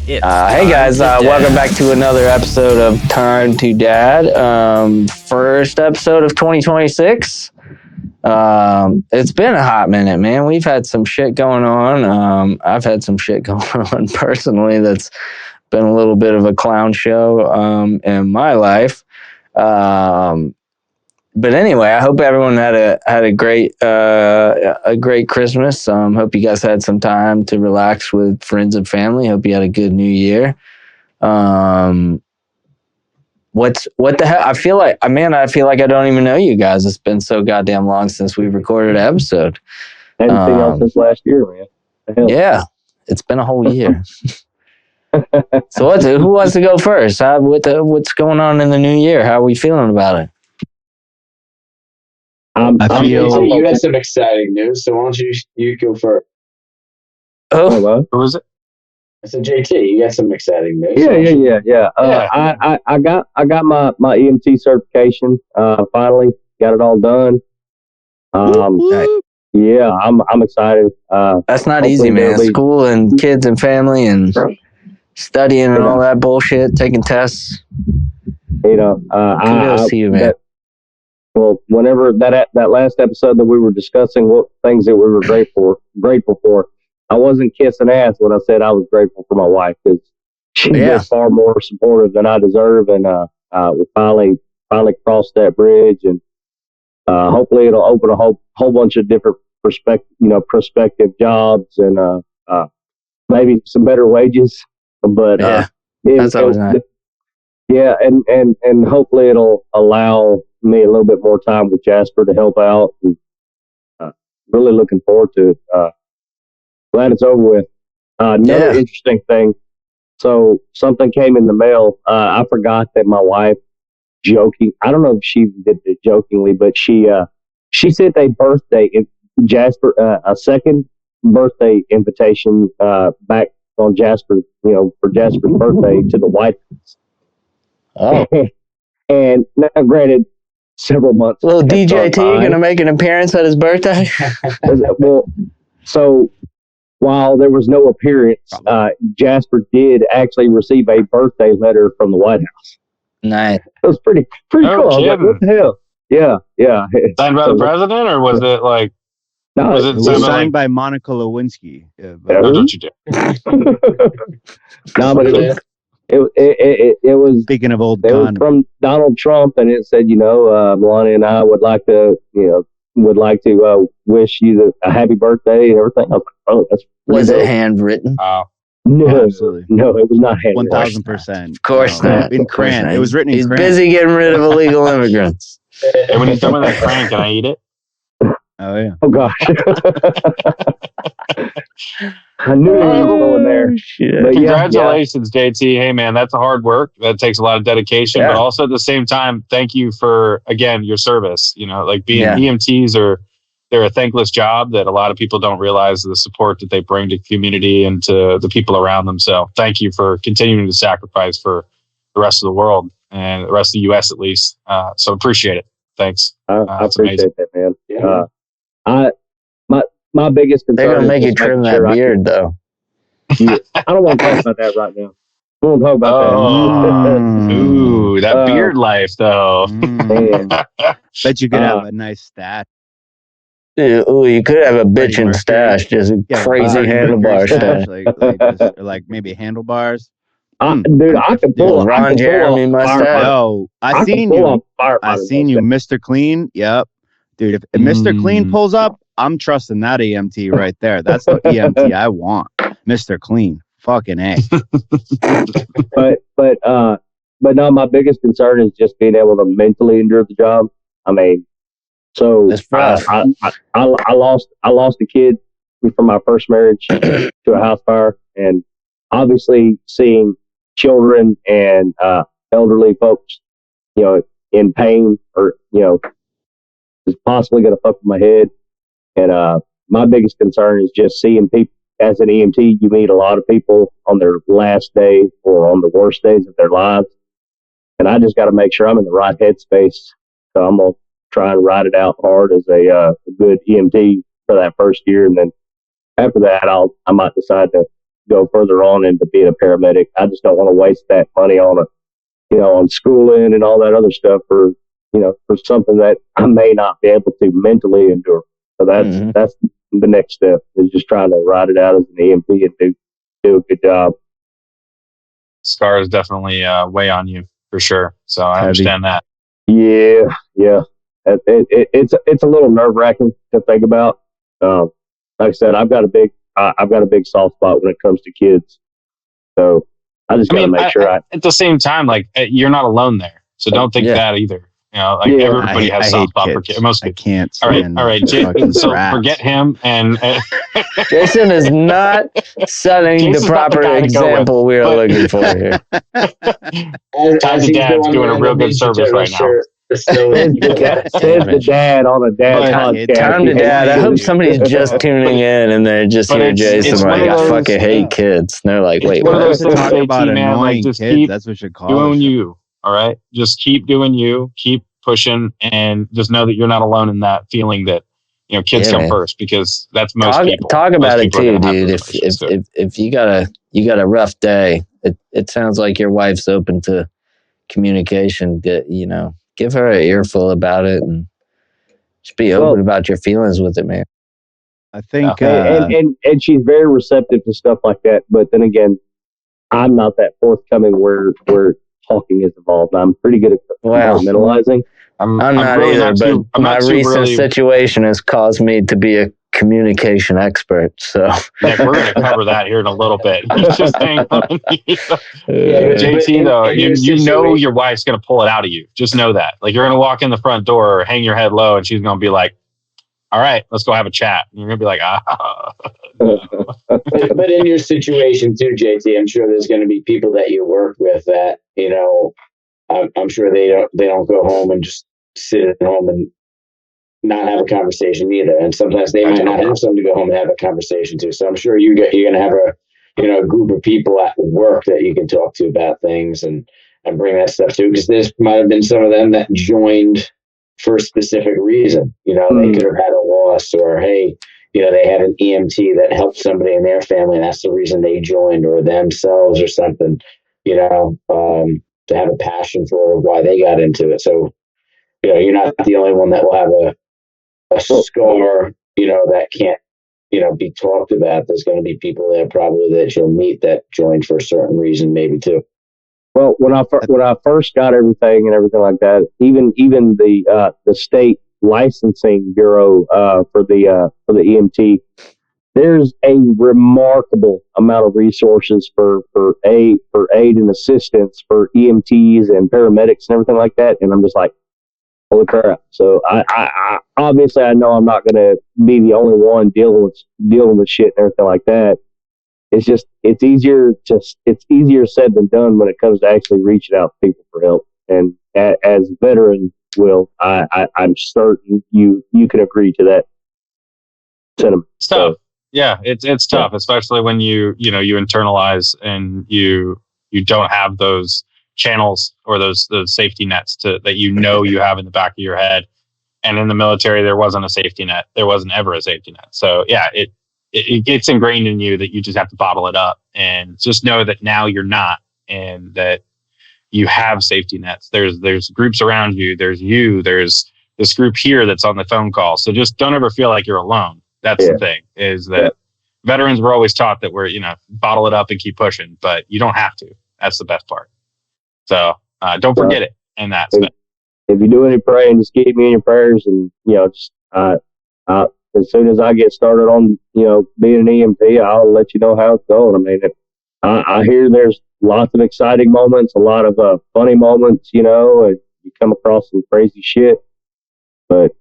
Hey guys, welcome back to another episode of Time to Dad. First episode of 2026. It's been a hot minute, man. We've had some shit going on. I've had some shit going on personally that's been a little bit of a clown show in my life. But anyway, I hope everyone had a great Christmas. Hope you guys had some time to relax with friends and family. Hope you had a good New Year. What the hell? I feel like I don't even know you guys. It's been so goddamn long since we've recorded an episode. Anything else since last year, man? Yeah, it's been a whole year. So who wants to go first? What's going on in the new year? How are we feeling about it? You had some exciting news, so why don't you go first? Oh, who was it? I said, JT, you got some exciting news. Yeah. I got my EMT certification. Finally got it all done. Yeah, I'm excited. That's not easy, man. School and kids and family and studying and all that bullshit, taking tests. Kudos to you, man. Well, whenever that last episode that we were discussing what things that we were grateful for, I wasn't kissing ass when I said I was grateful for my wife because she's just far more supportive than I deserve, and we finally crossed that bridge, and hopefully it'll open a whole bunch of different prospective jobs and maybe some better wages, but that's always nice. Yeah, and hopefully it'll allow me a little bit more time with Jasper to help out. And, really looking forward to it. Glad it's over with. Another interesting thing. So something came in the mail. I forgot that my wife I don't know if she did it jokingly, but she sent a birthday Jasper, a second birthday invitation, back on Jasper, for Jasper's birthday to the White House. Oh. And now, granted, several months. Little DJT going to make an appearance at his birthday? Well, so while there was no appearance, Jasper did actually receive a birthday letter from the White House. Nice. It was pretty cool. I was like, what the hell? Yeah. Signed by the president, or was it like? No, it was signed by Monica Lewinsky. Yeah, don't you dare. No, but it was. Speaking of old, it was from Donald Trump, and it said, Melania and I would like to, wish you a happy birthday and everything. I was like, oh, that's. Was it handwritten? No, absolutely. No, it was not handwritten. 1,000%. Of course not. In crayon. It was written in crayon. He's busy getting rid of illegal immigrants. And when he's done with that crayon, can I eat it? Oh, yeah. Oh, gosh. I knew he was going there. But congratulations, JT. Hey, man, that's a hard work. That takes a lot of dedication. But also at the same time, thank you for, again, your service. Being EMTs they're a thankless job that a lot of people don't realize the support that they bring to the community and to the people around them. So thank you for continuing to sacrifice for the rest of the world and the rest of the U.S. at least. So appreciate it. Thanks. I appreciate that, man. Yeah. My biggest concern. They're gonna make you trim that beard, though. I don't want to talk about that right now. I don't want to talk about that. Ooh, that beard life, though. Bet you could have a nice stat. Ooh, you could have a bitchin' stash, just a crazy handlebar stash. like maybe handlebars. Dude, I can pull Ron Jeremy mustache. Yo, I seen you, Mr. Clean. Yep, dude. If Mr. Clean pulls up, I'm trusting that EMT right there. That's the EMT I want, Mr. Clean. Fucking A. but no, my biggest concern is just being able to mentally endure the job. I mean. So I lost a kid from my first marriage to a house fire, and obviously seeing children and elderly folks, in pain or is possibly going to fuck with my head. And my biggest concern is just seeing people. As an EMT, you meet a lot of people on their last day or on the worst days of their lives, and I just got to make sure I'm in the right headspace. So I'm gonna try and ride it out hard as a good EMT for that first year, and then after that, I might decide to go further on into being a paramedic. I just don't want to waste that money on on schooling and all that other stuff for something that I may not be able to mentally endure. So that's the next step, is just trying to ride it out as an EMT and do a good job. Scars definitely weigh on you for sure. So I understand that. Yeah. It's a little nerve wracking to think about. Like I said, I've got a big soft spot when it comes to kids. So I just got to make sure at the same time, like, you're not alone there. So don't think that either. Everybody has soft spot for kids. Most kids. I can't. All right. So forget him and Jason is not setting the proper example we are looking for here. Time to Dad's doing a real good service right now. Says the dad on a dad podcast. Time to Dad. I hope somebody's just tuning in and they're just hearing Jason like, I fucking hate kids. And they're like, wait, what? Talk about annoying kids. That's what you should call doing you. All right, just keep doing you, keep pushing, and just know that you're not alone in that feeling that kids come first, because that's most people. Talk about it too, dude. If you got a rough day, it sounds like your wife's open to communication. Give her an earful about it and just be open about your feelings with it, man. I think, and she's very receptive to stuff like that. But then again, I'm not that forthcoming where talking is involved. I'm pretty good at compartmentalizing. I'm not really either, but my recent situation has caused me to be a communication expert. So Nick, we're going to cover that here in a little bit. Just hang on. JT, though, you know your wife's going to pull it out of you. Just know that. Like, you're going to walk in the front door or hang your head low, and she's going to be like, all right, let's go have a chat. And you're going to be like, But in your situation too, JT, I'm sure there's going to be people that you work with that, I'm sure they don't go home and just sit at home and not have a conversation either. And sometimes they might not have someone to go home and have a conversation to. So I'm sure you're going to have a group of people at work that you can talk to about things and bring that stuff to, because there might have been some of them that joined for a specific reason. They could have had a loss, or hey, they had an EMT that helped somebody in their family, and that's the reason they joined, or themselves or something, to have a passion for why they got into it. So, you're not the only one that will have a scar, that can't, be talked about. There's going to be people there probably that you'll meet that joined for a certain reason, maybe too. Well, when I first got everything like that, even the state licensing bureau for the EMT, there's a remarkable amount of resources for aid and assistance for EMTs and paramedics and everything like that. And I'm just like, holy crap! So I obviously I know I'm not going to be the only one dealing with shit and everything like that. It's just it's easier said than done when it comes to actually reaching out to people for help. And as veteran Will, I'm certain you can agree to that sentiment. It's tough. Yeah, it's tough, especially when you internalize and you don't have those channels or those safety nets that you have in the back of your head. And in the military, there wasn't a safety net. There wasn't ever a safety net. So yeah, it gets ingrained in you that you just have to bottle it up, and just know that now you're not, and that you have safety nets. There's groups around you. There's this group here that's on the phone call. So just don't ever feel like you're alone. That's the thing, is that veterans were always taught that we're, bottle it up and keep pushing, but you don't have to. That's the best part. So don't forget it. And that's it. If you do any praying, just keep me in your prayers, and just as soon as I get started on being an EMT, I'll let you know how it's going. I mean, I hear there's lots of exciting moments, a lot of funny moments, and you come across some crazy shit, but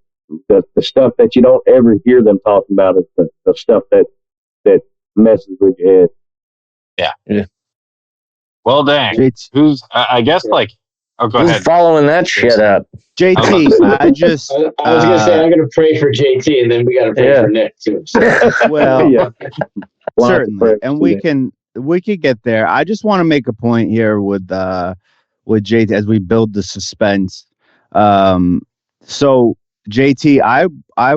the stuff that you don't ever hear them talking about is the stuff that messes with your head. Yeah. Well, dang. Who's I guess like. Oh, go ahead. Following that shit up, JT. I was gonna say I'm gonna pray for JT, and then we gotta pray for Nick too. So. Well, certainly, and we can get there. I just want to make a point here with JT as we build the suspense. So JT, I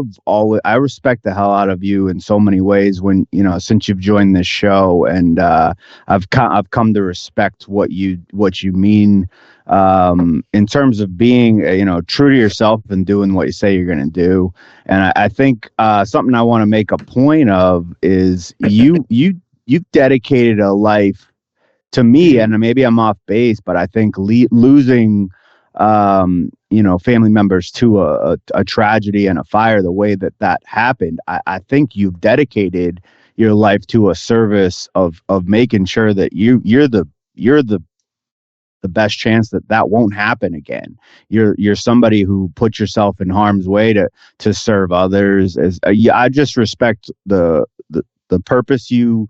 respect the hell out of you in so many ways. When since you've joined this show, and I've come to respect what you mean in terms of being true to yourself and doing what you say you're going to do. And I think something I want to make a point of is you've dedicated a life to me, and maybe I'm off base, but I think losing family members to a tragedy and a fire the way that happened, I think you've dedicated your life to a service of making sure that you're the best chance that won't happen again. You're somebody who puts yourself in harm's way to serve others. I just respect the purpose you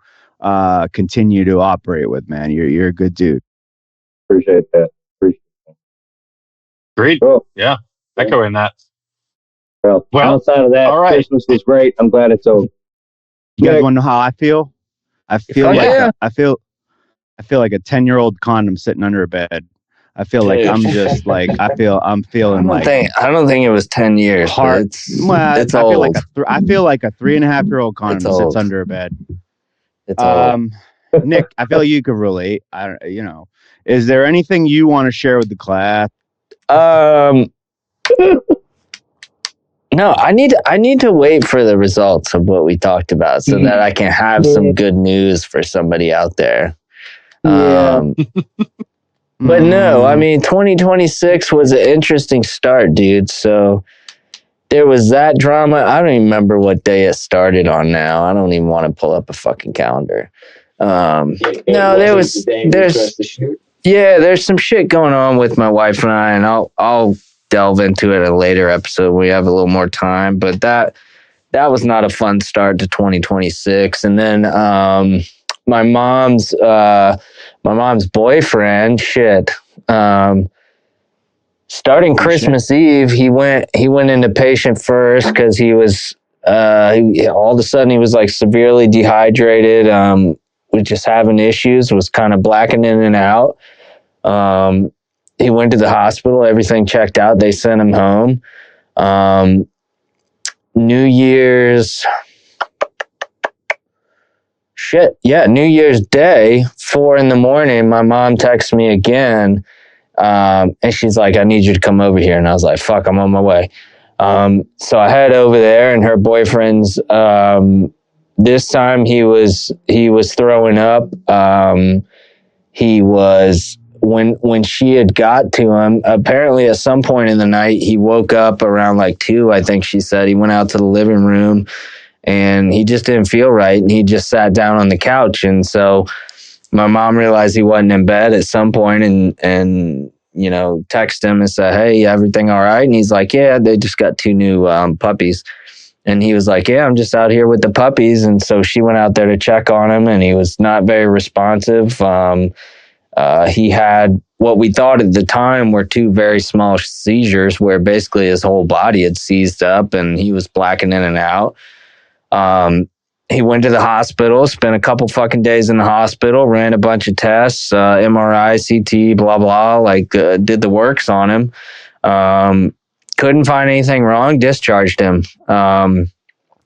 continue to operate with, man. You're a good dude. Appreciate that. Great. Cool. Yeah. Echoing that. Well, outside of that, all right. Christmas is great. I'm glad it's over. You guys want to know how I feel? I feel like a 10-year-old condom sitting under a bed. I feel like I'm just like I'm feeling like I don't think it was 10 years. It's old. I feel like a 3.5-year-old condom sits under a bed. It's old. Nick, I feel you could relate. Is there anything you want to share with the class? No, I need to wait for the results of what we talked about so that I can have some good news for somebody out there. Yeah. But no, I mean, 2026 was an interesting start, dude. So there was that drama. I don't even remember what day it started on now. I don't even want to pull up a fucking calendar. There's some shit going on with my wife and I, and I'll delve into it in a later episode when we have a little more time. But that was not a fun start to 2026. And then my mom's boyfriend, starting Christmas Eve, he went into patient first because he was all of a sudden he was like severely dehydrated, was just having issues, was kind of blacking in and out. He went to the hospital, everything checked out, they sent him home. New Year's Day, 4 a.m, my mom texts me again, and she's like, I need you to come over here. And I was like, fuck, I'm on my way. So I head over there, and her boyfriend's, this time he was throwing up. He was, when she had got to him, apparently at some point in the night, he woke up around like 2, I think she said. He went out to the living room and he just didn't feel right. And he just sat down on the couch. And so my mom realized he wasn't in bed at some point and text him and said, hey, everything all right? And he's like, yeah, they just got 2 new puppies. And he was like, yeah, I'm just out here with the puppies. And so she went out there to check on him, and he was not very responsive. He had what we thought at the time were 2 very small seizures where basically his whole body had seized up and he was blacking in and out. He went to the hospital, spent a couple fucking days in the hospital, ran a bunch of tests, MRI, CT, blah, blah, did the works on him. Couldn't find anything wrong, discharged him. And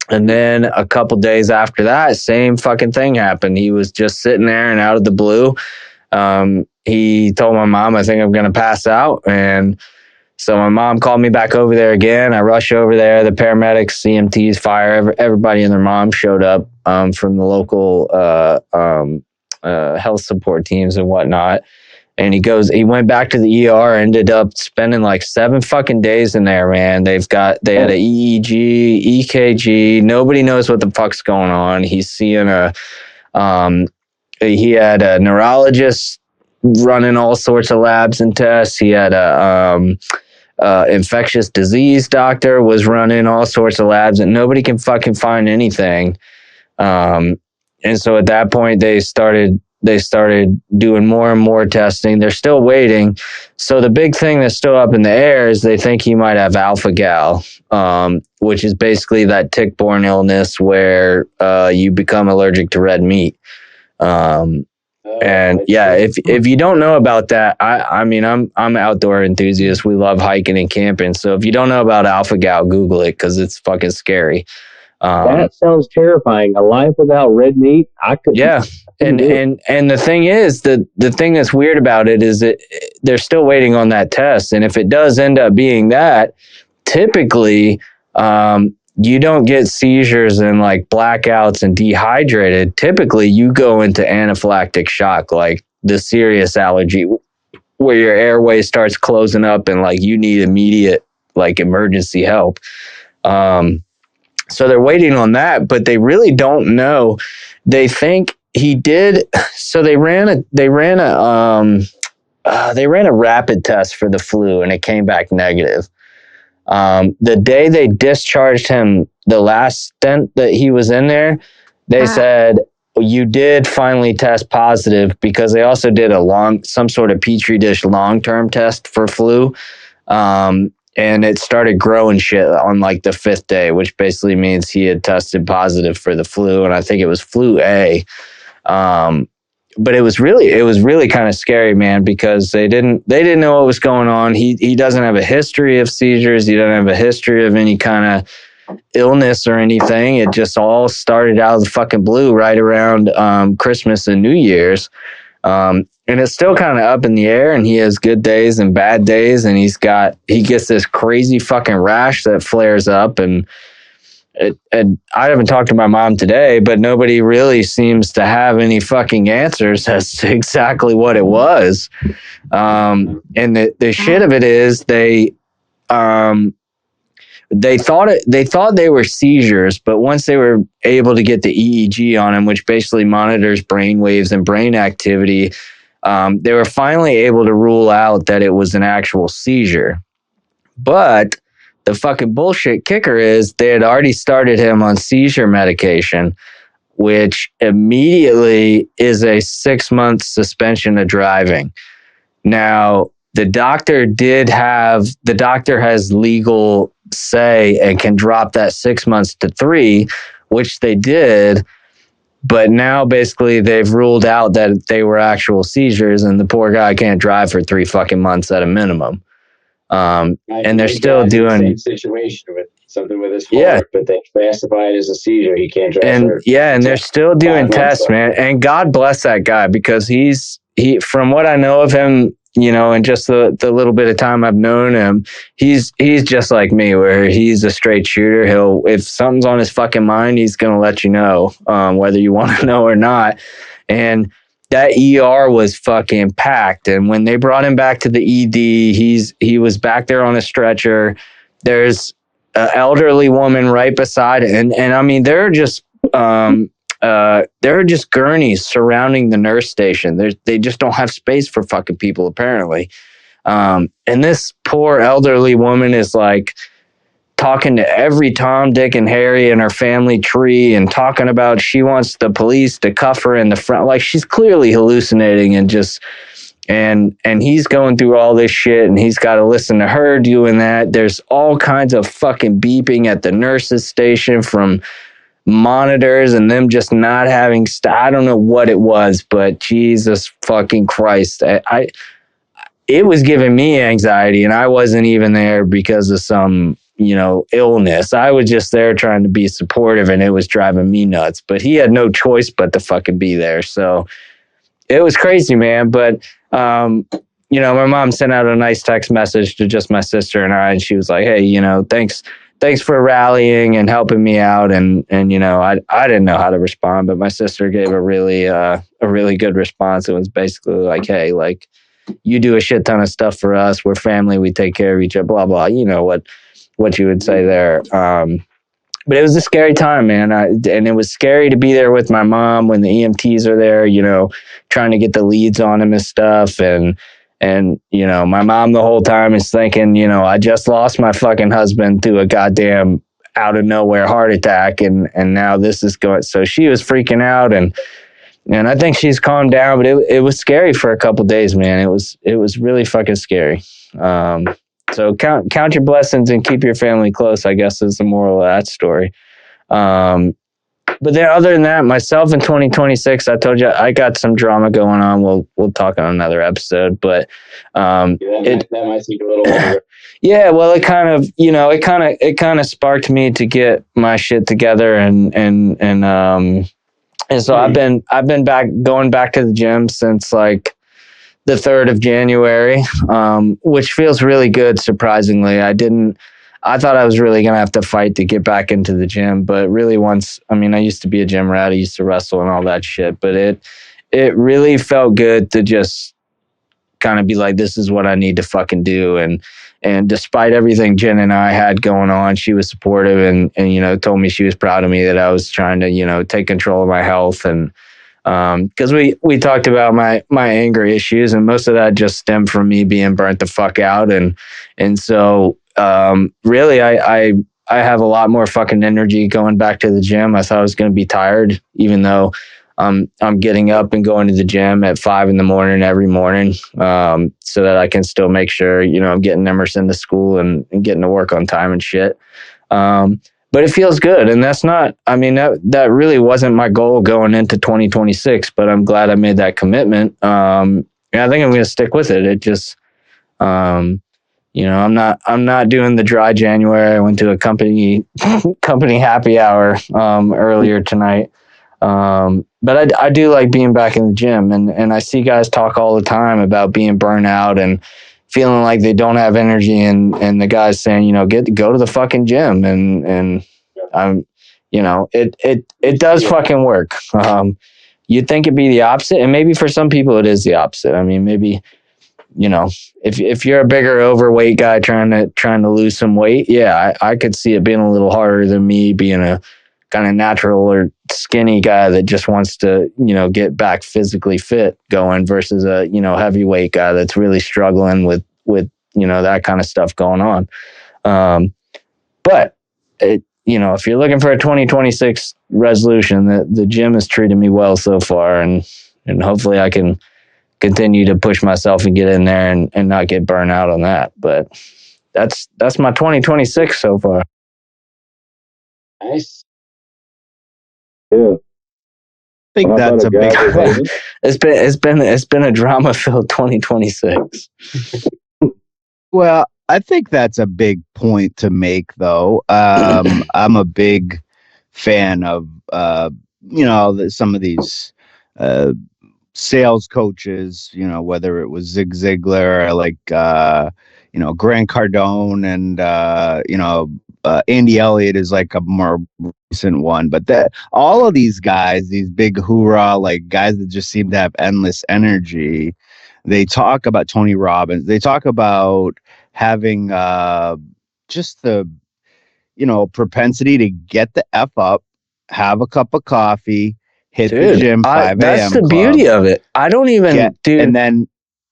then a couple days after that, same fucking thing happened. He was just sitting there, and out of the blue, he told my mom, I think I'm going to pass out. And so my mom called me back over there again. I rush over there. The paramedics, EMTs, fire, everybody and their mom showed up from the local health support teams and whatnot. And he went back to the ER, ended up spending like 7 fucking days in there, man. They had an EEG, EKG. Nobody knows what the fuck's going on. He's seeing he had a neurologist running all sorts of labs and tests. He had a infectious disease doctor was running all sorts of labs, and nobody can fucking find anything. And so at that point, they started doing more and more testing. They're still waiting. So the big thing that's still up in the air is they think he might have alpha-gal, which is basically that tick-borne illness where you become allergic to red meat. And yeah, if you don't know about that, I mean, I'm an outdoor enthusiast. We love hiking and camping. So if you don't know about alpha gal, Google it because it's fucking scary. That sounds terrifying. A life without red meat. Yeah. And the thing is, the thing that's weird about it is that they're still waiting on that test. And if it does end up being that, typically, you don't get seizures and like blackouts and dehydrated. Typically, you go into anaphylactic shock, like the serious allergy where your airway starts closing up and like you need immediate like emergency help. So they're waiting on that, but they really don't know. They think he did. So they ran a rapid test for the flu and it came back negative. The day they discharged him, the last stint that he was in there, they said, you did finally test positive, because they also did some sort of Petri dish long-term test for flu. And it started growing shit on like the 5th day, which basically means he had tested positive for the flu. And I think it was flu A. But it was really kind of scary, man, because they didn't know what was going on. He doesn't have a history of seizures. He doesn't have a history of any kind of illness or anything. It just all started out of the fucking blue right around Christmas and New Year's. And it's still kind of up in the air, and he has good days and bad days, and he gets this crazy fucking rash that flares up, and I haven't talked to my mom today, but nobody really seems to have any fucking answers as to exactly what it was. And the shit of it is they thought they were seizures, but once they were able to get the EEG on him, which basically monitors brain waves and brain activity, they were finally able to rule out that it was an actual seizure. But the fucking bullshit kicker is they had already started him on seizure medication, which immediately is a 6-month suspension of driving. Now, the doctor has legal say and can drop that 6 months to 3, which they did. But now basically they've ruled out that they were actual seizures, and the poor guy can't drive for 3 fucking months at a minimum. And they're still doing the same situation with something with his heart, but they classify it as a seizure. He can't drive. And they're still doing tests, man. And God bless that guy, because he, from what I know of him, you know, and just the little bit of time I've known him, he's just like me, where he's a straight shooter. If something's on his fucking mind, he's gonna let you know, whether you want to know or not. And that ER was fucking packed. And when they brought him back to the ED, he was back there on a stretcher. There's an elderly woman right beside it. And I mean, there are just gurneys surrounding the nurse station. They just don't have space for fucking people, apparently. And this poor elderly woman is like talking to every Tom, Dick, and Harry in her family tree, and talking about she wants the police to cuff her in the front. Like, she's clearly hallucinating, and he's going through all this shit, and he's got to listen to her doing that. There's all kinds of fucking beeping at the nurses station from monitors, and them just not having I don't know what it was, but Jesus fucking Christ. It was giving me anxiety, and I wasn't even there because of some, you know, illness. I was just there trying to be supportive, and it was driving me nuts. But he had no choice but to fucking be there. So it was crazy, man. But, you know, my mom sent out a nice text message to just my sister and I, and she was like, hey, you know, thanks for rallying and helping me out. And you know, I didn't know how to respond, but my sister gave a really good response. It was basically like, hey, like, you do a shit ton of stuff for us. We're family. We take care of each other, blah, blah. You know what you would say there. But it was a scary time, man. And it was scary to be there with my mom when the EMTs are there, you know, trying to get the leads on him and stuff. And, you know, my mom the whole time is thinking, you know, I just lost my fucking husband to a goddamn out of nowhere heart attack. And now this is going. So she was freaking out, and I think she's calmed down, but it was scary for a couple of days, man. It was really fucking scary. So count your blessings and keep your family close, I guess, is the moral of that story. but then other than that, myself in 2026, I told you I got some drama going on. We'll talk on another episode, but that might take a little longer. Yeah, well, it kind of sparked me to get my shit together, and so I've been going back to the gym since like the 3rd of January, which feels really good. Surprisingly, I thought I was really going to have to fight to get back into the gym, but really I used to be a gym rat. I used to wrestle and all that shit, but it really felt good to just kind of be like, this is what I need to fucking do. And despite everything Jen and I had going on, she was supportive and told me she was proud of me that I was trying to, take control of my health. And, cause we talked about my anger issues, and most of that just stemmed from me being burnt the fuck out. And so, really, I have a lot more fucking energy going back to the gym. I thought I was going to be tired, even though I'm getting up and going to the gym at 5 a.m. every morning, so that I can still make sure, I'm getting Emerson to school and getting to work on time and shit. But it feels good. And that's that really wasn't my goal going into 2026, but I'm glad I made that commitment. And I think I'm going to stick with it. It just, I'm not doing the dry January. I went to a company happy hour earlier tonight. But I do like being back in the gym, and I see guys talk all the time about being burnt out and feeling like they don't have energy, and the guys saying, go to the fucking gym, and I'm, it does fucking work. You'd think it'd be the opposite, and maybe for some people it is the opposite. I mean, maybe, if you're a bigger overweight guy trying to lose some weight, yeah, I could see it being a little harder than me being a kind of natural or skinny guy that just wants to, get back physically fit going versus a, heavyweight guy that's really struggling with, that kind of stuff going on. But if you're looking for a 2026 resolution, the gym has treated me well so far, and hopefully I can continue to push myself and get in there and not get burned out on that. But that's my 2026 so far. Nice. Yeah. I think that's a big thing. It's been a drama filled 2026. Well, I think that's a big point to make, though. I'm a big fan of some of these sales coaches, whether it was Zig Ziglar or like Grant Cardone, and Andy Elliott is like a more recent one. But all of these guys, these big hoorah, like guys that just seem to have endless energy, they talk about Tony Robbins. They talk about having just the propensity to get the F up, have a cup of coffee, hit the gym 5 a.m. That's the beauty of it. I don't even do. And then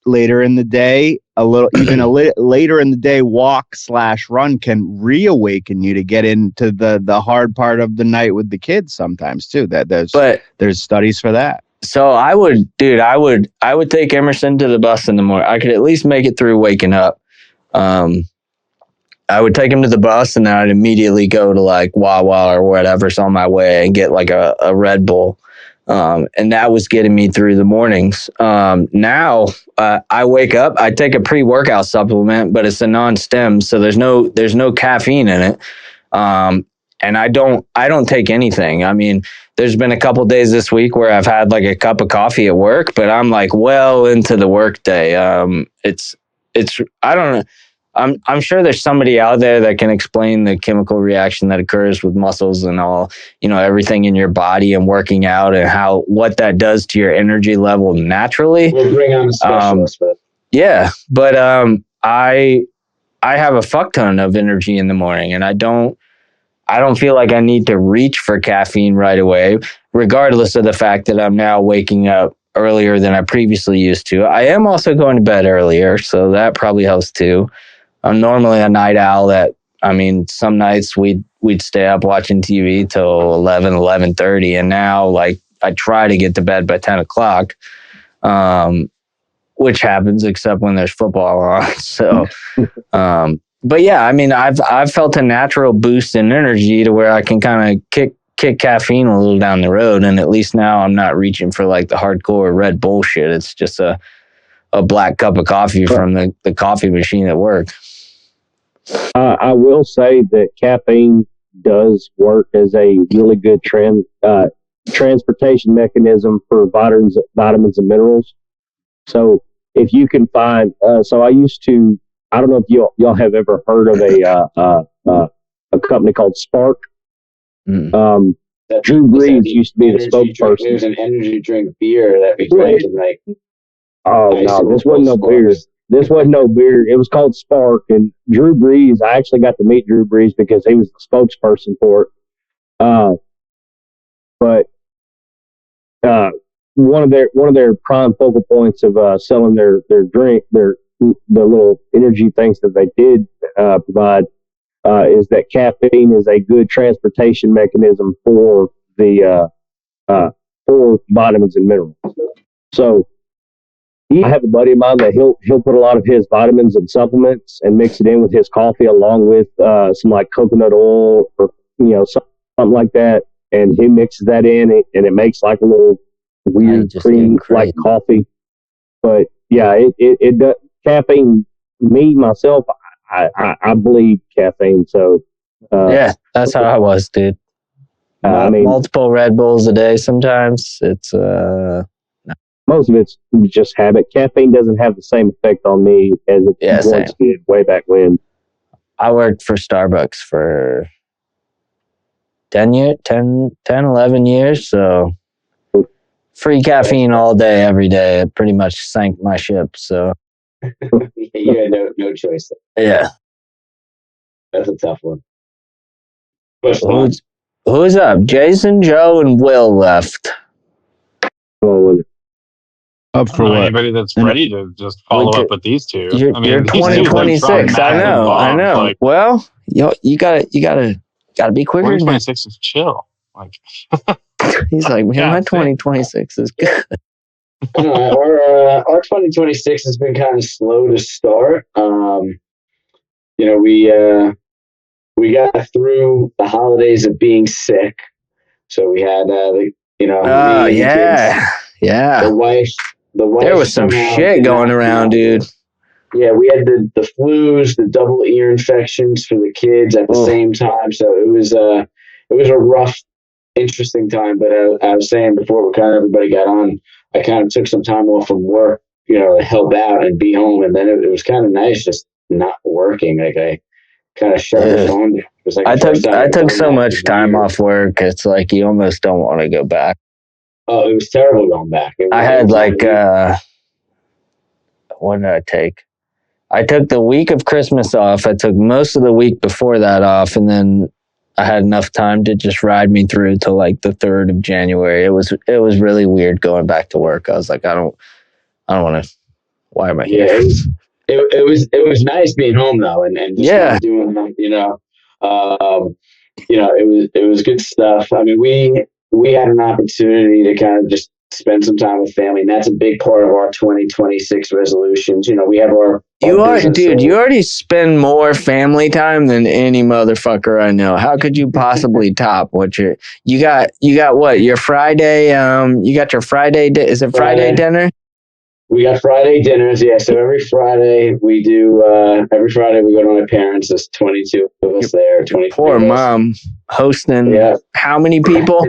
later in the day, later in the day, walk/run can reawaken you to get into the hard part of the night with the kids sometimes too. There's studies for that. So I would take Emerson to the bus in the morning. I could at least make it through waking up. I would take him to the bus, and then I'd immediately go to like Wawa or whatever's on my way and get like a Red Bull. And that was getting me through the mornings. Now I wake up, I take a pre-workout supplement, but it's a non-stem, so there's no caffeine in it. And I don't take anything. I mean, there's been a couple days this week where I've had like a cup of coffee at work, but I'm like well into the work day. It's I don't know. I'm sure there's somebody out there that can explain the chemical reaction that occurs with muscles and all, everything in your body and working out and what that does to your energy level naturally. We'll bring on a specialist. Yeah, but I have a fuck ton of energy in the morning, and I don't feel like I need to reach for caffeine right away, regardless of the fact that I'm now waking up earlier than I previously used to. I am also going to bed earlier, so that probably helps too. I'm normally a night owl some nights we'd stay up watching TV till 11:30, and now like I try to get to bed by 10 o'clock, which happens except when there's football on. So, but yeah, I mean, I've felt a natural boost in energy to where I can kind of kick caffeine a little down the road, and at least now I'm not reaching for like the hardcore Red Bull shit. It's just a black cup of coffee from the coffee machine at work. I will say that caffeine does work as a really good transportation mechanism for vitamins and minerals. So if you can find, so I don't know if y'all have ever heard of a company called Spark. Drew Brees used to be the spokesperson. There's an energy drink beer that we drank in like. Oh no, this wasn't no beer. This wasn't no beer. It was called Spark, and Drew Brees. I actually got to meet Drew Brees because he was the spokesperson for it. But one of their prime focal points of selling their drink, the little energy things that they did provide, is that caffeine is a good transportation mechanism for the for vitamins and minerals. So I have a buddy of mine that he'll put a lot of his vitamins and supplements and mix it in with his coffee along with some like coconut oil or something like that, and he mixes that in and it makes like a little weird cream like coffee. But yeah, it does. Caffeine, me myself, I bleed caffeine. So yeah, that's how I was, dude. I mean, multiple Red Bulls a day. Sometimes it's most of it's just habit. Caffeine doesn't have the same effect on me as it once did way back when. I worked for Starbucks for 11 years. So free caffeine all day, every day. It pretty much sank my ship. So you had no choice. Yeah. That's a tough one. Who's up? Jason, Joe, and Will left. Up for what? Anybody that's ready to just follow up with these two. You're 2026. I know. Like, well, you gotta be quicker. 2026 is chill. Like he's like, man, my 2026 is good. Our 2026 has been kind of slow to start. We got through the holidays of being sick, so we had Oh yeah. The wife. There was some shit going around, dude. Yeah, we had the flus, the double ear infections for the kids at the same time. So it was a rough, interesting time. But I was saying before everybody got on, I kind of took some time off from work, to help out and be home. And then it was kind of nice just not working. Like I kind of shut the phone. It was like I took so much time off work. It's like you almost don't want to go back. Oh, it was terrible going back. I had what did I take? I took the week of Christmas off. I took most of the week before that off, and then I had enough time to just ride me through to like the 3rd of January. It was really weird going back to work. I was like, I don't want to. Why am I here? Yeah, it was nice being home though, and just doing it was good stuff. I mean, we had an opportunity to kind of just spend some time with family, and that's a big part of our 2026 resolutions. We have our you already spend more family time than any motherfucker I know. How could you possibly top what you got what your Friday you got your Friday is it Friday dinner? We got Friday dinners, yeah. So every Friday we do. Every Friday we go to my parents. There's 22 of us there. 23. Poor mom hosting. Yeah. How many people?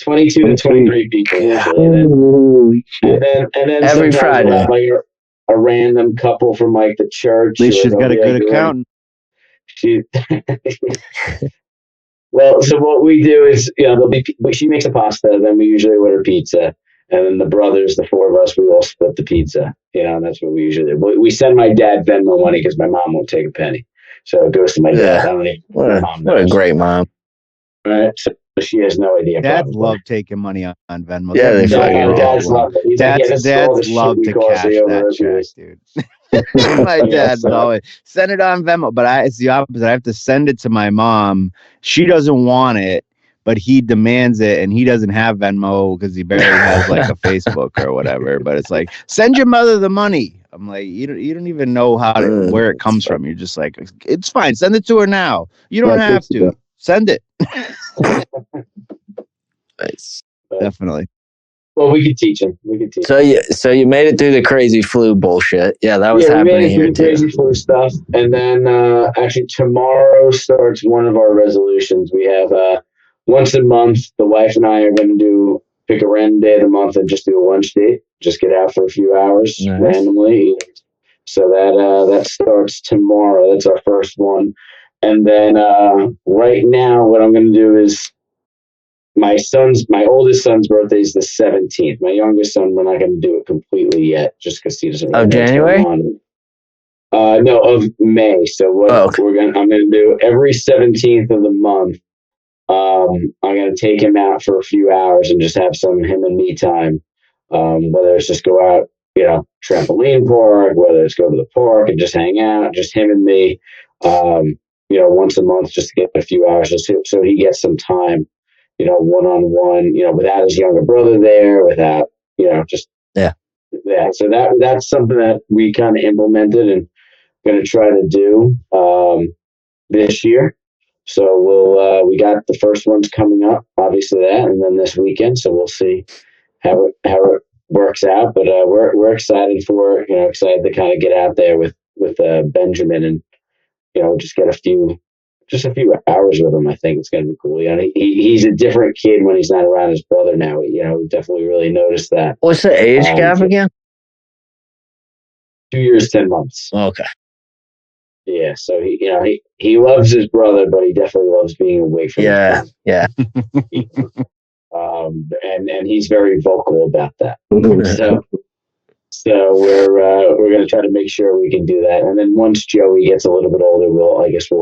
22 to 23 people. Yeah. And then every Friday, like a random couple from like the church. At least she's got a good accountant. Well, so what we do is, she makes a pasta, then we usually order pizza. And then the brothers, the 4 of us, we all split the pizza. And that's what we usually do. We send my dad Venmo money because my mom won't take a penny. So it goes to my dad. I don't even what a great mom. Right? So she has no idea. Dads love taking money on Venmo. Yeah, they dads love it. Dads love to cash that check, dude. My dad's always send it on Venmo, but it's the opposite. I have to send it to my mom. She doesn't want it, but he demands it, and he doesn't have Venmo because he barely has like a Facebook or whatever. But it's like, send your mother the money. I'm like, you don't even know where it comes from. You're just like, it's fine. Send it to her now. You don't have to. Send it. Nice. Definitely. Well, we could teach him. So you made it through the crazy flu bullshit. Yeah, that was happening here too. Crazy flu stuff, and then actually tomorrow starts one of our resolutions. We have once a month. The wife and I are going to pick a random day of the month and just do a lunch date. Just get out for a few hours randomly. So that starts tomorrow. That's our first one, and then right now, what I'm going to do is. My oldest son's birthday is the 17th. My youngest son, we're not going to do it completely yet, just because he doesn't. Of January? No, of May. So what I'm going to do every 17th of the month. I'm going to take him out for a few hours and just have some him and me time. Whether it's just go out, trampoline park, whether it's go to the park and just hang out, just him and me. Once a month, just to get a few hours, just so he gets some time. One-on-one, without his younger brother there, without, just that. So that's something that we kind of implemented and going to try to do this year. So we got the first ones coming up, obviously that, and then this weekend. So we'll see how it works out. But we're excited excited to kind of get out there with Benjamin and just get a few hours with him. I think it's going to be cool. He's a different kid when he's not around his brother now. We definitely really noticed that. What's the age gap again? 2 years, 10 months. Okay. Yeah. So he loves his brother, but he definitely loves being away from his brother. Yeah. And he's very vocal about that. So we're going to try to make sure we can do that. And then once Joey gets a little bit older, we'll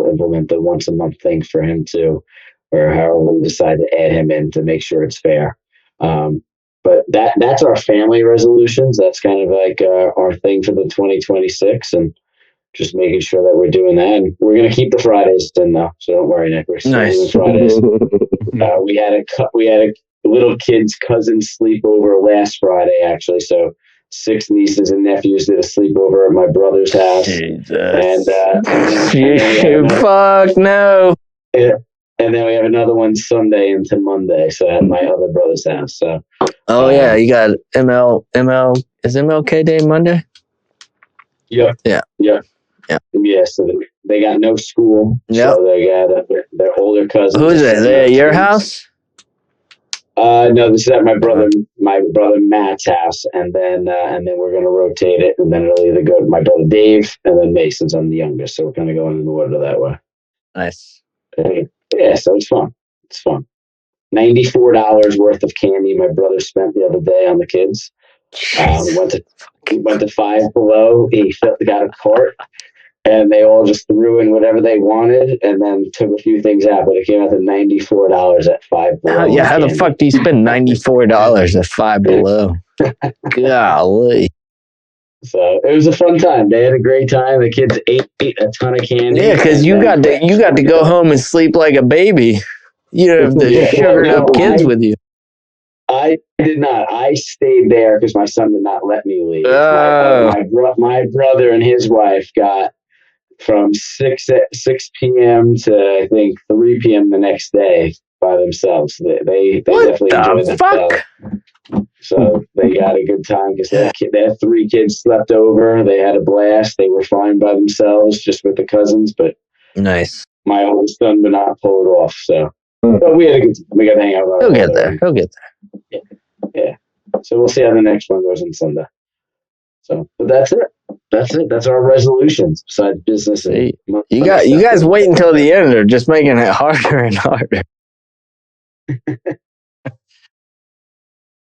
implement the once a month thing for him too, or however we decide to add him in to make sure it's fair. But that's our family resolutions. That's kind of like our thing for the 2026, and just making sure that we're doing that. And we're going to keep the Fridays in though, so don't worry, Nick. We're still doing Fridays. We had a little kid's cousin sleepover last Friday, actually. So 6 nieces and nephews did a sleepover at my brother's house. Jesus. And fuck no. Yeah. And then we have another one Sunday into Monday, so at my other brother's house. So. Yeah, you got ML. Is MLK Day Monday? Yeah. Yeah. So they got no school. Yep. So they got their older cousins. Who's it? They at your house? No, this is at my brother Matt's house, and then we're gonna rotate it, and then it'll either go to my brother Dave, and then Mason's on the youngest, so we're kind of going in the order that way. Nice. Yeah, so it's fun. It's fun. $94 worth of candy my brother spent the other day on the kids. Went to Five Below. He got a cart. And they all just threw in whatever they wanted, and then took a few things out. But it came out to $94 at Five Below. How the fuck do you spend $94 at Five Below? Golly. So it was a fun time. They had a great time. The kids ate a ton of candy. Yeah, because you got to go home and sleep like a baby. You have the sugared up kids with you. I did not. I stayed there because my son would not let me leave. My brother and his wife got from 6 p.m. to I think 3 p.m. the next day by themselves. They definitely enjoyed themselves. So they got a good time because they had 3 kids slept over. They had a blast. They were fine by themselves, just with the cousins. But nice. My oldest son would not pull it off. So but we had a good time. We got to hang out. He'll get there. Yeah. So we'll see how the next one goes on Sunday. So, but that's it. That's our resolutions. Besides business, and you guys wait until the end. They're just making it harder and harder.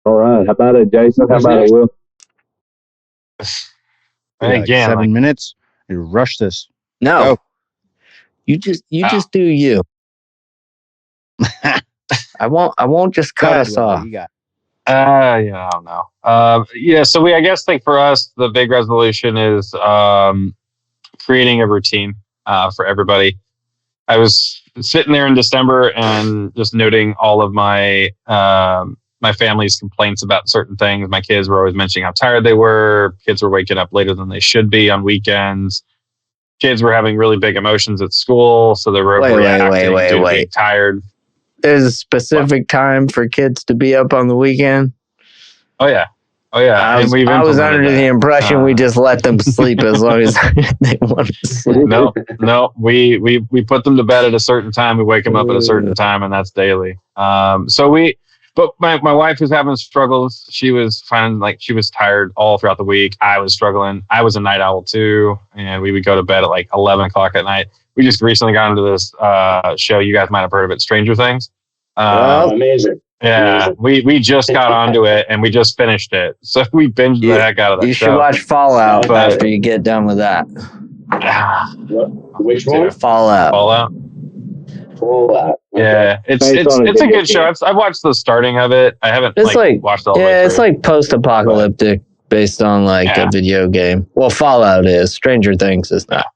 All right. How about it, Jason? How about it, Will? Again, 7 minutes. You rush this. No. Oh. You just do you. I won't just cut us off. I don't know. So I guess for us, the big resolution is creating a routine for everybody. I was sitting there in December and just noting all of my my family's complaints about certain things. My kids were always mentioning how tired they were. Kids were waking up later than they should be on weekends. Kids were having really big emotions at school, so they were overreacting due to being tired. there's a specific time for kids to be up on the weekend? Oh yeah. I was under the impression we just let them sleep as long as they want to sleep. No. We put them to bed at a certain time. We wake them up at a certain time, and that's daily. But my wife was having struggles. She was finding like she was tired all throughout the week. I was struggling. I was a night owl too, and we would go to bed at like 11 o'clock at night. We just recently got into this show. You guys might have heard of it, Stranger Things. Amazing. Yeah, we just got onto it and we just finished it. So we binged the heck out of that. You should watch Fallout after you get done with that. Which one? Fallout. Yeah, it's a good show. I've watched the starting of it. I haven't watched all. Yeah, it's like post-apocalyptic based on a video game. Well, Fallout is. Stranger Things is not.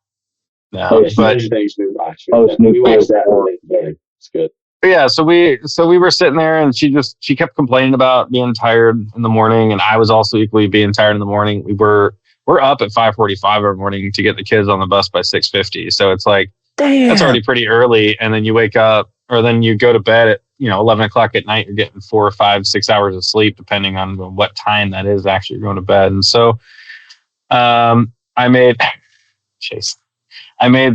No, Stranger Things we watched. We watched that. It's good. Yeah, so we were sitting there, and she kept complaining about being tired in the morning, and I was also equally being tired in the morning. We're up at 5:45 every morning to get the kids on the bus by 6:50. So it's like, damn, that's already pretty early. And then you wake up, or then you go to bed at 11 o'clock at night. You're getting 4 or 5, 6 hours of sleep, depending on what time that is actually going to bed. And so, I made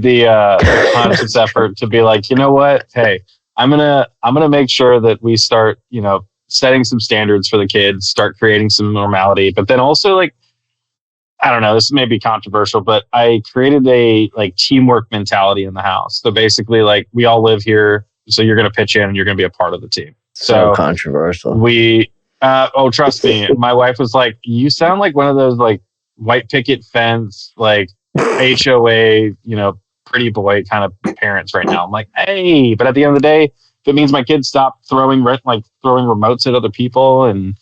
the conscious effort to be like, you know what, hey. I'm gonna make sure that we start, setting some standards for the kids, start creating some normality. But then also, I don't know, this may be controversial, but I created a teamwork mentality in the house. So basically, we all live here, so you're gonna pitch in and you're gonna be a part of the team. So controversial. Trust me, my wife was like, "You sound like one of those white picket fence HOA, pretty boy kind of parents right now." I'm like, hey, but at the end of the day, if it means my kids stop throwing remotes at other people and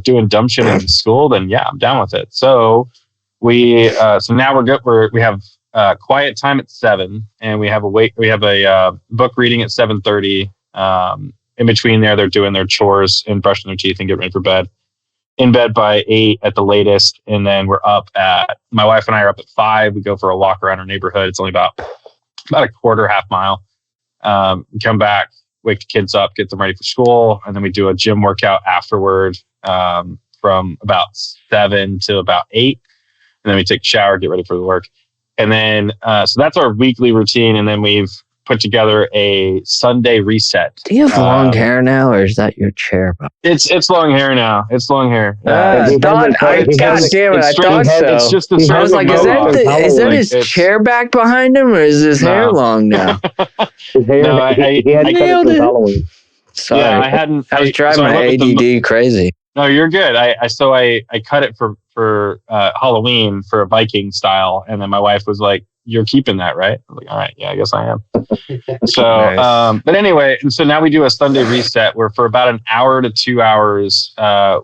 doing dumb shit in school, then yeah, I'm down with it. So so now we're good. We have quiet time at 7, and we have a book reading at 7:30. In between there, they're doing their chores and brushing their teeth and getting ready for bed. In bed by 8 at the latest, and then my wife and I are up at 5. We go for a walk around our neighborhood. It's only about a quarter, half mile. Come back, wake the kids up, get them ready for school, and then we do a gym workout afterward from about 7 to about 8, and then we take a shower, get ready for the work, and then so that's our weekly routine. And then we've put together a Sunday reset. Do you have long hair now, or is that your chair? It's long hair now. It's long hair. God damn it! I thought so. It's just I was like, is that his chair back behind him, or is his hair long now? His hair. No, he had nailed it. Halloween. Sorry, yeah, I was driving my ADD crazy. No, you're good. I cut it for Halloween for a Viking style, and then my wife was like, "You're keeping that, right?" I'm like, all right, yeah, I guess I am. So, nice. But anyway, and so now we do a Sunday reset where for about an hour to 2 hours,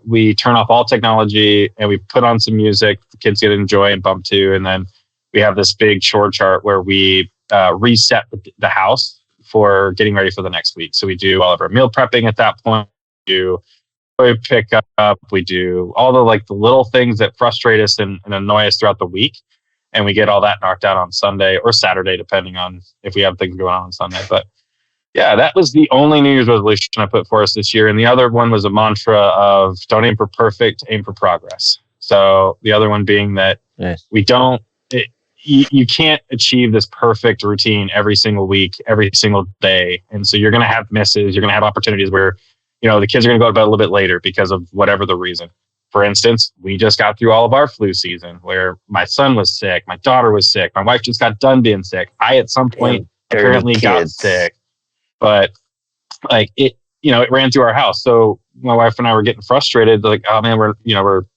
we turn off all technology and we put on some music the kids get to enjoy and bump to. And then we have this big chore chart where we reset the house for getting ready for the next week. So we do all of our meal prepping at that point. We pick up, we do all the little things that frustrate us and annoy us throughout the week. And we get all that knocked out on Sunday or Saturday, depending on if we have things going on Sunday. But yeah, that was the only New Year's resolution I put for us this year. And the other one was a mantra of don't aim for perfect, aim for progress. So the other one being that you can't achieve this perfect routine every single week, every single day. And so you're going to have misses. You're going to have opportunities where, the kids are going to go to bed a little bit later because of whatever the reason. For instance, we just got through all of our flu season where my son was sick, my daughter was sick, my wife just got done being sick. I, at some point, apparently got sick, but it ran through our house. So my wife and I were getting frustrated. Like, oh man, we're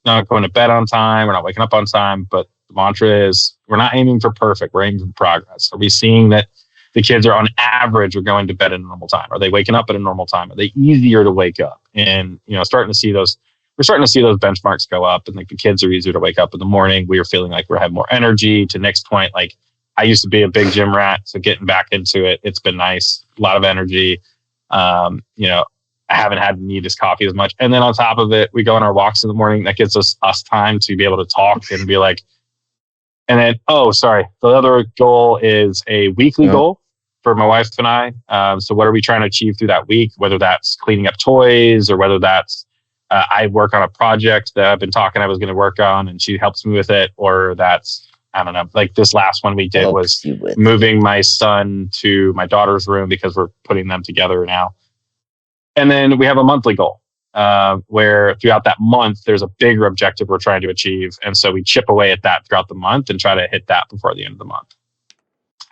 not going to bed on time. We're not waking up on time. But the mantra is we're not aiming for perfect. We're aiming for progress. Are we seeing that the kids are on average are going to bed at a normal time? Are they waking up at a normal time? Are they easier to wake up? And, starting to see those. We're starting to see those benchmarks go up, and the kids are easier to wake up in the morning. We are feeling like we have more energy. To Nick's point, I used to be a big gym rat, so getting back into it, it's been nice. A lot of energy. I haven't had to need this coffee as much. And then on top of it, we go on our walks in the morning. That gives us time to be able to talk and be like. And then, the other goal is a weekly goal for my wife and I. So what are we trying to achieve through that week? Whether that's cleaning up toys or whether that's I work on a project that I've been talking I was going to work on and she helps me with it, or that's, I don't know, like this last one we did was moving my son to my daughter's room because we're putting them together now. And then we have a monthly goal where throughout that month, there's a bigger objective we're trying to achieve. And so we chip away at that throughout the month and try to hit that before the end of the month.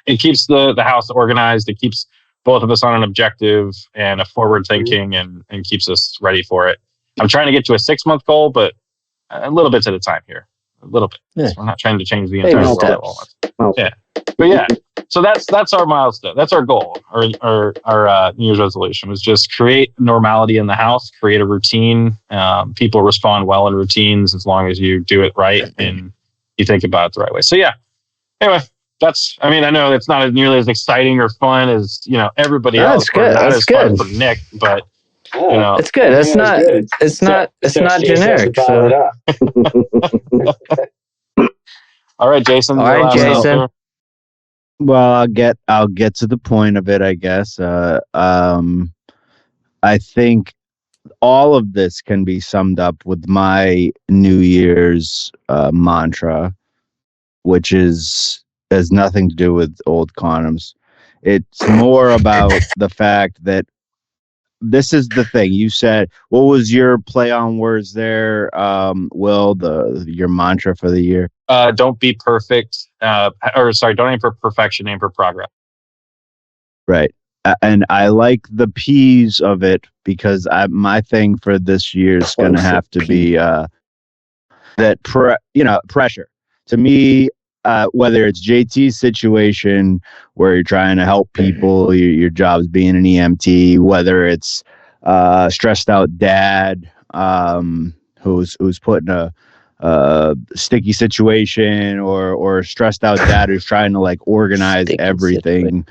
It keeps the house organized. It keeps both of us on an objective and a forward thinking and keeps us ready for it. I'm trying to get to a 6-month goal, but a little bit at a time here. A little bit. Yeah. So we're not trying to change the entire world at once. Yeah. But yeah. So that's our milestone. That's our goal. Our New Year's resolution was just create normality in the house, create a routine. People respond well in routines as long as you do it right and you think about it the right way. So yeah. Anyway, I know it's not nearly as exciting or fun as, everybody else. That's good. Fun for Nick, but it's good. It's not generic. So. All right, Jason. Well, I'll get to the point of it, I guess. I think all of this can be summed up with my New Year's mantra, which has nothing to do with old condoms. It's more about the fact that this is the thing. You said, what was your play on words there, Will, your mantra for the year? Don't be perfect. Don't aim for perfection, aim for progress. Right. And I like the P's of it because my thing for this year is going to have to be pressure. To me, whether it's JT's situation where you're trying to help people, your job's being an EMT, whether it's stressed out dad who's put in a sticky situation, or stressed out dad who's trying to like organize everything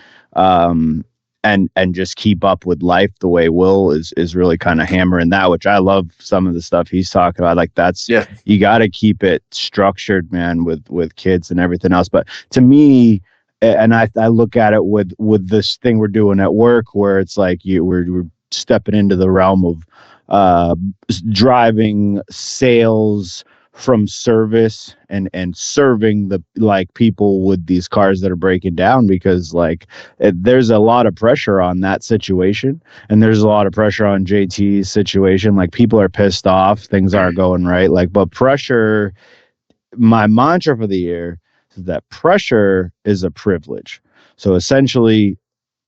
and just keep up with life the way Will is really kind of hammering that, which I love some of the stuff he's talking about. Like you got to keep it structured, man, with kids and everything else. But to me, and I look at it with this thing we're doing at work where it's like we're stepping into the realm of driving sales from service and serving the people with these cars that are breaking down, because there's a lot of pressure on that situation, and there's a lot of pressure on JT's situation. Like, people are pissed off, things aren't going right. But pressure, my mantra for the year is that pressure is a privilege. So essentially,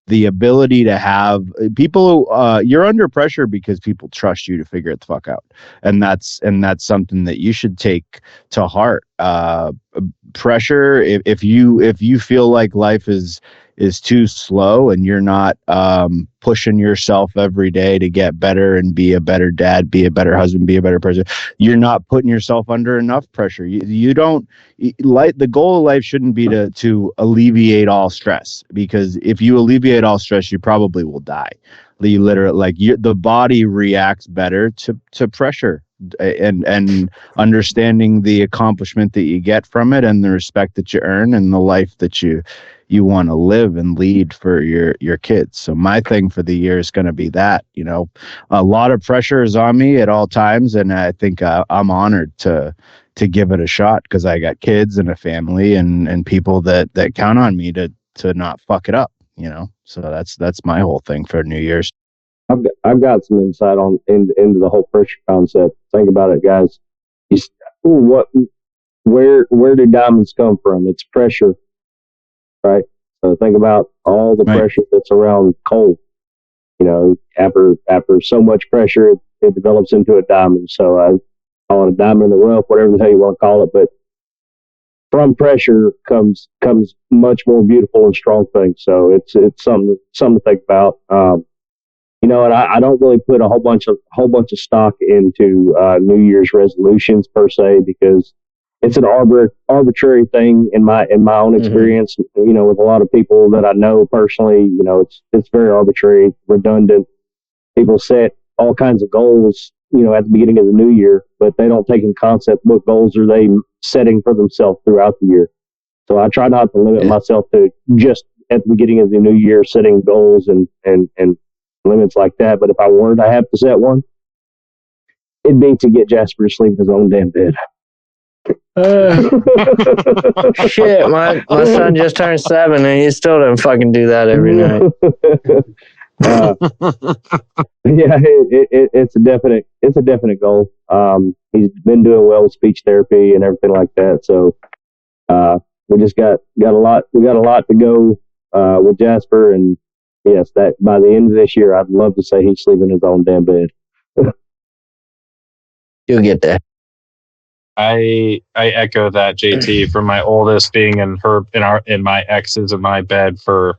the ability to have people, you're under pressure because people trust you to figure it the fuck out. And that's something that you should take to heart. Pressure, if you feel like life is too slow and you're not pushing yourself every day to get better and be a better dad, be a better husband, be a better person, you're not putting yourself under enough pressure. You don't the goal of life shouldn't be to alleviate all stress, because if you alleviate all stress, you probably will die. You literally, the body reacts better to pressure, and understanding the accomplishment that you get from it and the respect that you earn and the life that you want to live and lead for your kids. So my thing for the year is going to be that, a lot of pressure is on me at all times. And I think I'm honored to give it a shot, because I got kids and a family and people that count on me to not fuck it up, So that's my whole thing for New Year's. I've got some insight into the whole pressure concept. Think about it, guys. Where do diamonds come from? It's pressure, right? So think about all the pressure that's around coal. After so much pressure, it develops into a diamond. So I call it a diamond in the rough, whatever the hell you want to call it. But from pressure comes much more beautiful and strong things. So it's something to think about. And I don't really put a whole bunch of stock into New Year's resolutions per se, because it's an arbitrary thing in my own experience. Mm-hmm. With a lot of people that I know personally, it's very arbitrary, redundant. People set all kinds of goals, at the beginning of the new year, but they don't take in concept what goals are they setting for themselves throughout the year. So I try not to limit myself to just at the beginning of the new year setting goals and limits like that. But if I were to have to set one, it'd be to get Jasper to sleep in his own damn bed. Shit, my son just turned 7 and he still doesn't fucking do that every night. Yeah, it's a definite goal. He's been doing well with speech therapy and everything like that. So we just got a lot to go with Jasper, and yes, that by the end of this year, I'd love to say he's sleeping in his own damn bed. You'll get there. I echo that, JT, from my oldest being in my ex's in my bed for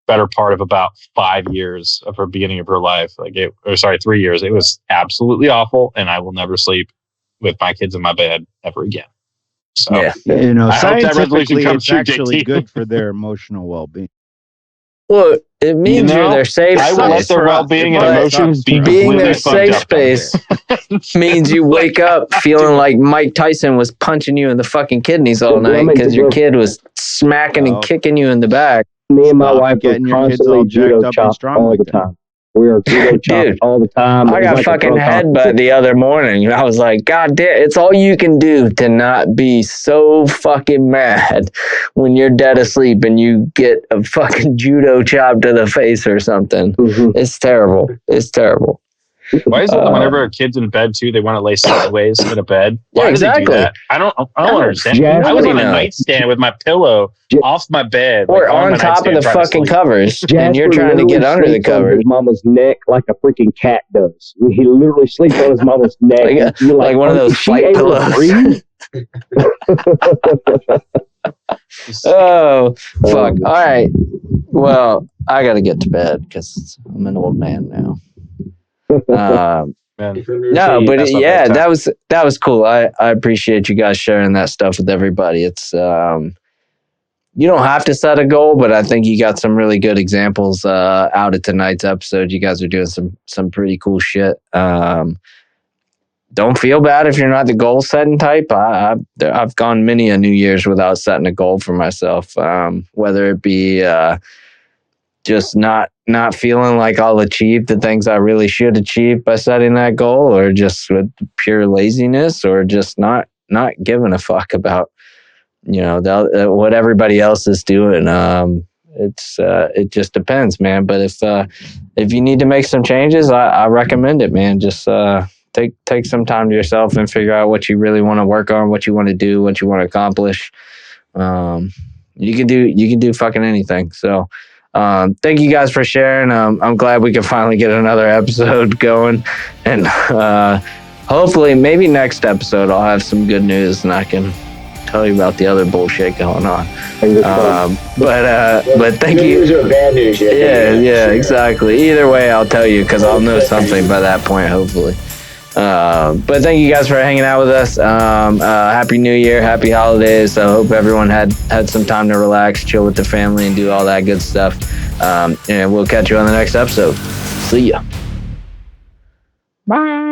better part of about 5 years of her beginning of her life. 3 years. It was absolutely awful, and I will never sleep with my kids in my bed ever again. So yeah. I hope that resolution comes true, actually JT. good for their emotional well-being. Well, it means you're their safe space. I will let their well-being and emotions be being their completely safe space means you wake up feeling like Mike Tyson was punching you in the fucking kidneys all night because your kid was smacking and kicking you in the back. Me and my wife are constantly judo chopped all the time. We are judo chopped all the time. I got fucking headbutt the other morning. I was like, God damn, it's all you can do to not be so fucking mad when you're dead asleep and you get a fucking judo chop to the face or something. Mm-hmm. It's terrible. It's terrible. Why is it that whenever a kid's in bed too, they want to lay sideways in a bed? Why do they do that? I don't understand. I was on a nightstand with my pillow off my bed, or on top of the fucking covers, and you're trying to get under the covers. His mama's neck like a freaking cat does. He literally sleeps on his mama's neck, like one of those flight pillows. Oh fuck! All right. Well, I gotta get to bed because I'm an old man now. No, but that was cool. I appreciate you guys sharing that stuff with everybody. It's you don't have to set a goal, but I think you got some really good examples out of tonight's episode. You guys are doing some pretty cool shit. Don't feel bad if you're not the goal setting type. I've gone many a New Year's without setting a goal for myself, whether it be just not feeling like I'll achieve the things I really should achieve by setting that goal, or just with pure laziness, or just not giving a fuck about, what everybody else is doing. It just depends, man. But if you need to make some changes, I recommend it, man. Just take some time to yourself and figure out what you really want to work on, what you want to do, what you want to accomplish. You can do fucking anything. So thank you guys for sharing. I'm glad we can finally get another episode going, and hopefully maybe next episode I'll have some good news and I can tell you about the other bullshit going on. But thank you. Good news or bad news? Yeah, exactly. Either way, I'll tell you because I'll know something by that point, hopefully. But thank you guys for hanging out with us. Happy New Year, happy holidays. I hope everyone had some time to relax, chill with the family, and do all that good stuff. And we'll catch you on the next episode. See ya. Bye.